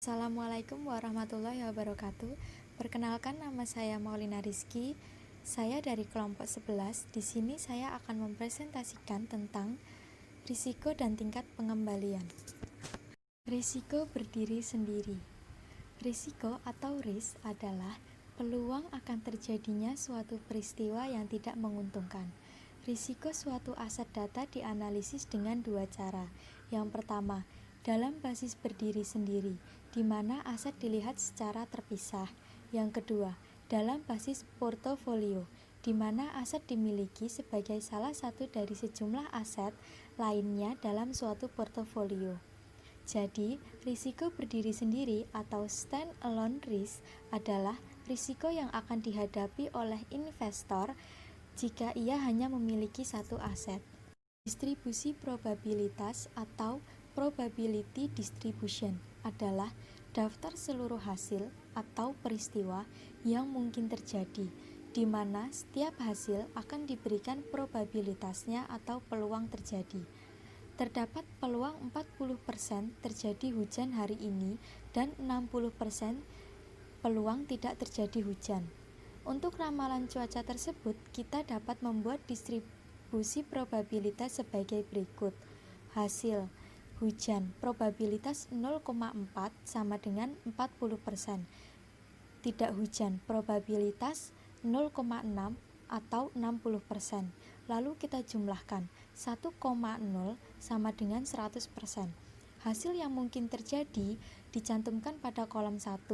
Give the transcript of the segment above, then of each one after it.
Assalamualaikum warahmatullahi wabarakatuh. Perkenalkan, nama saya Maulina Rizky. Saya dari kelompok 11. Di sini saya akan mempresentasikan tentang risiko dan tingkat pengembalian. Risiko berdiri sendiri. Risiko atau risk adalah peluang akan terjadinya suatu peristiwa yang tidak menguntungkan. Risiko suatu aset data dianalisis dengan dua cara. Yang pertama, dalam basis berdiri sendiri, di mana aset dilihat secara terpisah. Yang kedua, dalam basis portofolio, di mana aset dimiliki sebagai salah satu dari sejumlah aset lainnya dalam suatu portofolio. Jadi, risiko berdiri sendiri atau stand-alone risk adalah risiko yang akan dihadapi oleh investor jika ia hanya memiliki satu aset. Distribusi probabilitas atau probability distribution adalah daftar seluruh hasil atau peristiwa yang mungkin terjadi, di mana setiap hasil akan diberikan probabilitasnya atau peluang terjadi. Terdapat peluang 40% terjadi hujan hari ini dan 60% peluang tidak terjadi hujan. Untuk ramalan cuaca tersebut, kita dapat membuat distribusi probabilitas sebagai berikut. Hasil hujan, probabilitas 0,4 sama dengan 40%. Tidak hujan, probabilitas 0,6 atau 60%. Lalu kita jumlahkan, 1,0 sama dengan 100%. Hasil yang mungkin terjadi dicantumkan pada kolom 1.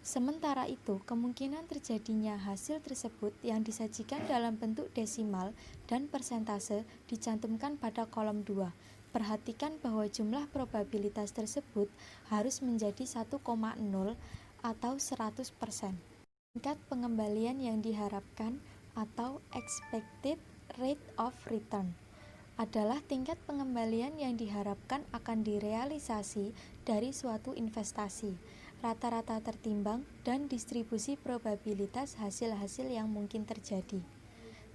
Sementara itu, kemungkinan terjadinya hasil tersebut yang disajikan dalam bentuk desimal dan persentase dicantumkan pada kolom 2. Perhatikan bahwa jumlah probabilitas tersebut harus menjadi 1,0 atau 100%. Tingkat pengembalian yang diharapkan atau expected rate of return adalah tingkat pengembalian yang diharapkan akan direalisasi dari suatu investasi, rata-rata tertimbang, dan distribusi probabilitas hasil-hasil yang mungkin terjadi.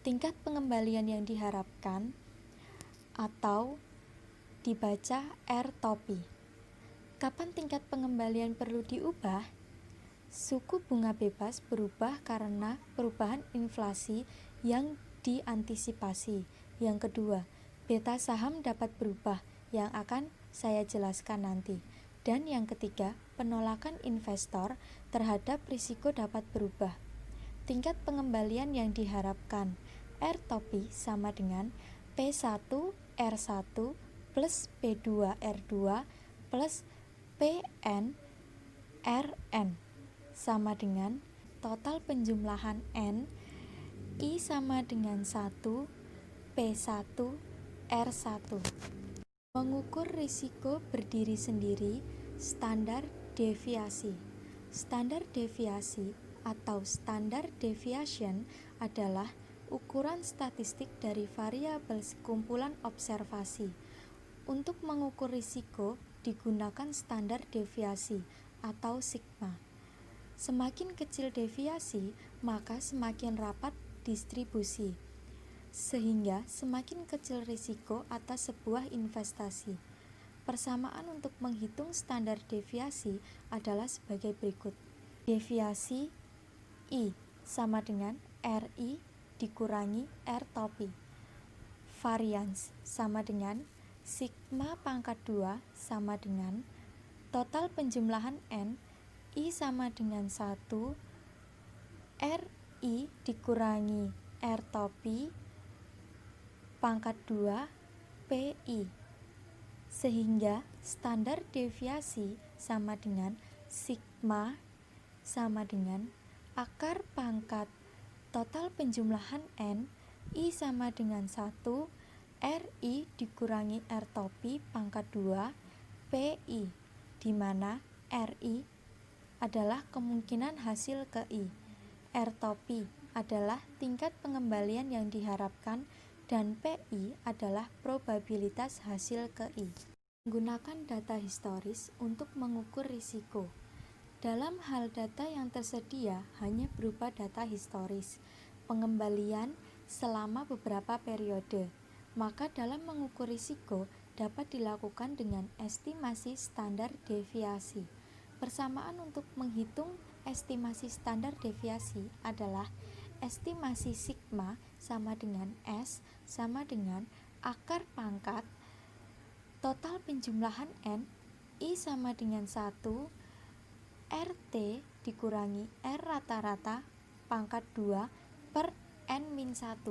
Tingkat pengembalian yang diharapkan atau dibaca R-TOPI. Kapan tingkat pengembalian perlu diubah? Suku bunga bebas berubah karena perubahan inflasi yang diantisipasi. Yang kedua, beta saham dapat berubah, yang akan saya jelaskan nanti. Dan yang ketiga, penolakan investor terhadap risiko dapat berubah. Tingkat pengembalian yang diharapkan R-TOPI sama dengan P1R1 plus P2R2 plus PNRN sama dengan total penjumlahan N, I sama dengan 1, P1, R1. Mengukur risiko berdiri sendiri, standar deviasi. Standar deviasi atau standard deviation adalah ukuran statistik dari variabel sekumpulan observasi. Untuk mengukur risiko digunakan standar deviasi atau sigma. Semakin kecil deviasi, maka semakin rapat distribusi, sehingga semakin kecil risiko atas sebuah investasi. Persamaan untuk menghitung standar deviasi adalah sebagai berikut. Deviasi I sama dengan RI dikurangi R-TOPI. Variance sama dengan sigma pangkat 2 sama dengan total penjumlahan N, I sama dengan 1, RI dikurangi R-TOPI pangkat 2 PI, sehingga standar deviasi sama dengan sigma sama dengan akar pangkat total penjumlahan N, I sama dengan 1, RI dikurangi R-TOPI pangkat 2 PI, di mana RI adalah kemungkinan hasil ke I, R-TOPI adalah tingkat pengembalian yang diharapkan, dan PI adalah probabilitas hasil ke I. Menggunakan data historis untuk mengukur risiko. Dalam hal data yang tersedia hanya berupa data historis, pengembalian selama beberapa periode, maka dalam mengukur risiko dapat dilakukan dengan estimasi standar deviasi. Persamaan untuk menghitung estimasi standar deviasi adalah estimasi sigma sama dengan S sama dengan akar pangkat total penjumlahan N I sama dengan 1 RT dikurangi R rata-rata pangkat 2 per N-1.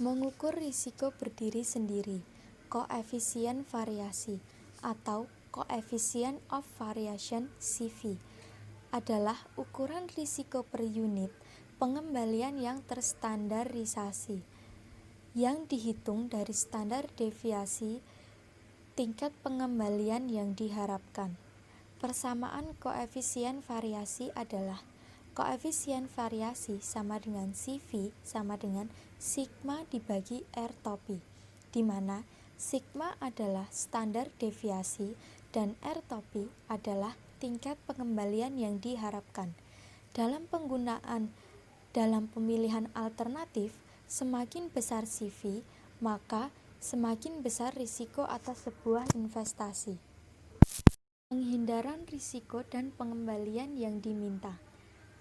Mengukur risiko berdiri sendiri, koefisien variasi atau coefficient of variation CV adalah ukuran risiko per unit pengembalian yang terstandarisasi yang dihitung dari standar deviasi tingkat pengembalian yang diharapkan. Persamaan koefisien variasi adalah koefisien variasi sama dengan CV sama dengan sigma dibagi R topi, di mana sigma adalah standar deviasi dan R topi adalah tingkat pengembalian yang diharapkan. Dalam pemilihan alternatif, semakin besar CV, maka semakin besar risiko atas sebuah investasi. Penghindaran risiko dan pengembalian yang diminta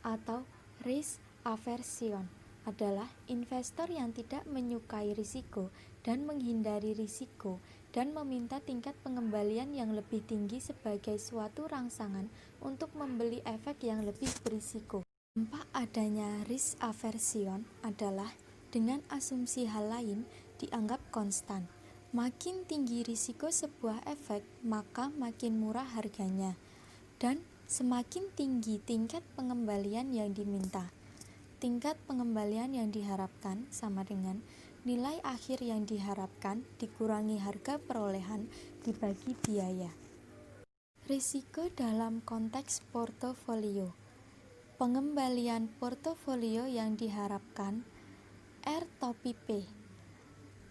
atau risk aversion adalah investor yang tidak menyukai risiko dan menghindari risiko dan meminta tingkat pengembalian yang lebih tinggi sebagai suatu rangsangan untuk membeli efek yang lebih berisiko. Dampak adanya risk aversion adalah dengan asumsi hal lain dianggap konstan. Makin tinggi risiko sebuah efek, maka makin murah harganya, dan semakin tinggi tingkat pengembalian yang diminta. Tingkat pengembalian yang diharapkan sama dengan nilai akhir yang diharapkan dikurangi harga perolehan dibagi biaya. Risiko dalam konteks portofolio. Pengembalian portofolio yang diharapkan R topi P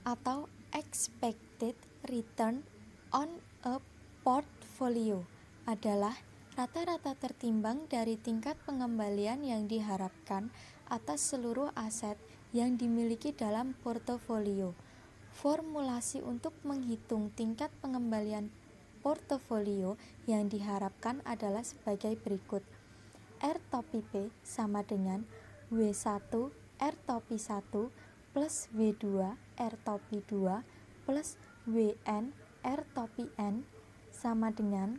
atau expected return on a portfolio adalah rata-rata tertimbang dari tingkat pengembalian yang diharapkan atas seluruh aset yang dimiliki dalam portofolio. Formulasi untuk menghitung tingkat pengembalian portofolio yang diharapkan adalah sebagai berikut. R topi P sama dengan W1 R topi 1 plus W2 R topi 2 plus WN R topi N sama dengan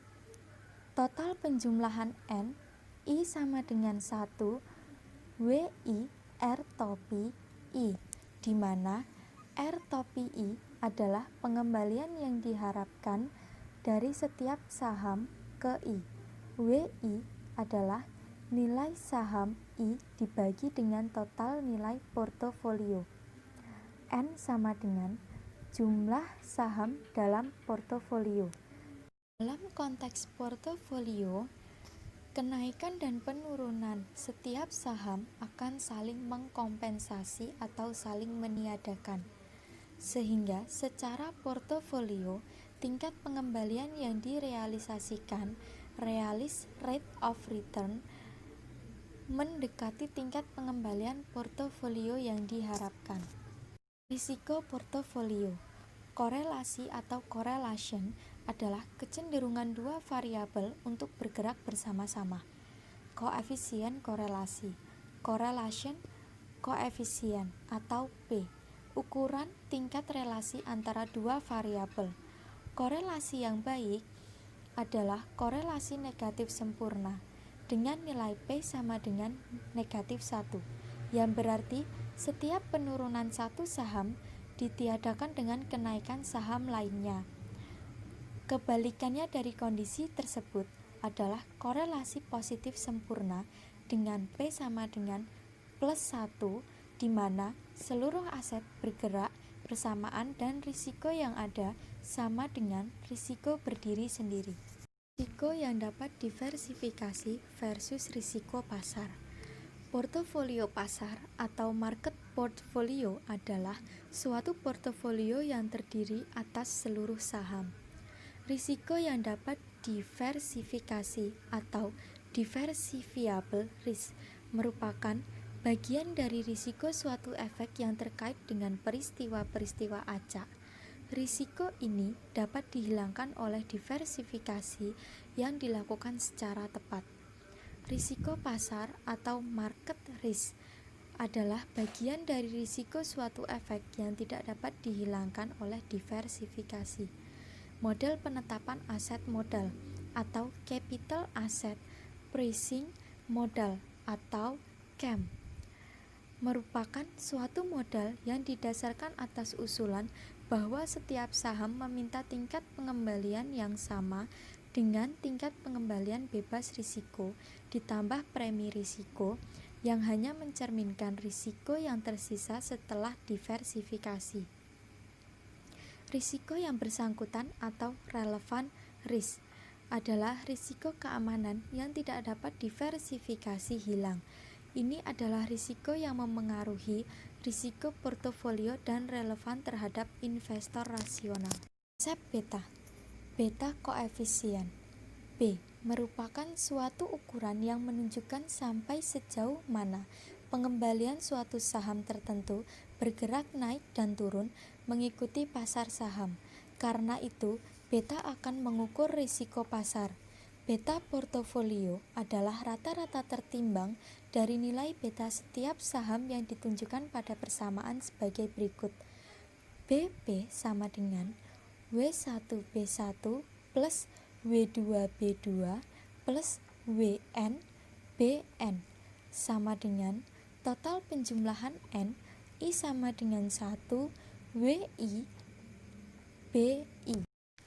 total penjumlahan N I sama dengan 1 WI R topi I, di mana R topi I adalah pengembalian yang diharapkan dari setiap saham ke I. WI adalah nilai saham I dibagi dengan total nilai portofolio. N sama dengan jumlah saham dalam portofolio. Dalam konteks portofolio, kenaikan dan penurunan setiap saham akan saling mengkompensasi atau saling meniadakan. Sehingga secara portofolio, tingkat pengembalian yang direalisasikan realis rate of return mendekati tingkat pengembalian portofolio yang diharapkan. Risiko portofolio. Korelasi atau correlation adalah kecenderungan dua variabel untuk bergerak bersama-sama. Koefisien korelasi. Correlation koefisien atau P. Ukuran tingkat relasi antara dua variabel. Korelasi yang baik adalah korelasi negatif sempurna dengan nilai P sama dengan negatif 1, yang berarti setiap penurunan satu saham ditiadakan dengan kenaikan saham lainnya. Kebalikannya dari kondisi tersebut adalah korelasi positif sempurna dengan P sama dengan plus 1, di mana seluruh aset bergerak bersamaan dan risiko yang ada sama dengan risiko berdiri sendiri. Risiko yang dapat diversifikasi versus risiko pasar. Portofolio pasar atau market portfolio adalah suatu portofolio yang terdiri atas seluruh saham. Risiko yang dapat diversifikasi atau diversifiable risk merupakan bagian dari risiko suatu efek yang terkait dengan peristiwa-peristiwa acak. Risiko ini dapat dihilangkan oleh diversifikasi yang dilakukan secara tepat. Risiko pasar atau market risk adalah bagian dari risiko suatu efek yang tidak dapat dihilangkan oleh diversifikasi. Model penetapan aset modal atau capital asset pricing modal atau CAM merupakan suatu modal yang didasarkan atas usulan bahwa setiap saham meminta tingkat pengembalian yang sama dengan tingkat pengembalian bebas risiko ditambah premi risiko yang hanya mencerminkan risiko yang tersisa setelah diversifikasi. Risiko yang bersangkutan atau relevant risk adalah risiko keamanan yang tidak dapat diversifikasi hilang. Ini adalah risiko yang memengaruhi risiko portofolio dan relevan terhadap investor rasional. Konsep beta. Beta koefisien B merupakan suatu ukuran yang menunjukkan sampai sejauh mana pengembalian suatu saham tertentu bergerak naik dan turun mengikuti pasar saham. Karena itu, beta akan mengukur risiko pasar. Beta portofolio adalah rata-rata tertimbang dari nilai beta setiap saham yang ditunjukkan pada persamaan sebagai berikut. BP sama dengan W1B1 plus W2B2 plus WN sama dengan total penjumlahan N I sama dengan 1 WI BI,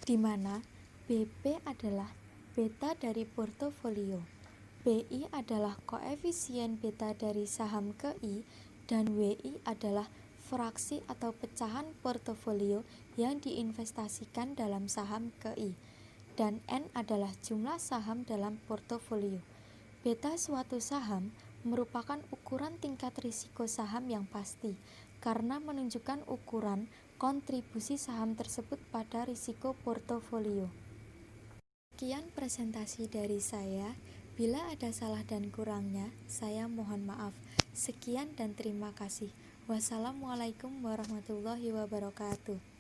di mana BP adalah beta dari portofolio, BI adalah koefisien beta dari saham KI, dan WI adalah fraksi atau pecahan portofolio yang diinvestasikan dalam saham KI, dan N adalah jumlah saham dalam portofolio. Beta suatu saham merupakan ukuran tingkat risiko saham yang pasti, karena menunjukkan ukuran kontribusi saham tersebut pada risiko portofolio. Sekian presentasi dari saya. Bila ada salah dan kurangnya, saya mohon maaf. Sekian dan terima kasih. Wassalamualaikum warahmatullahi wabarakatuh.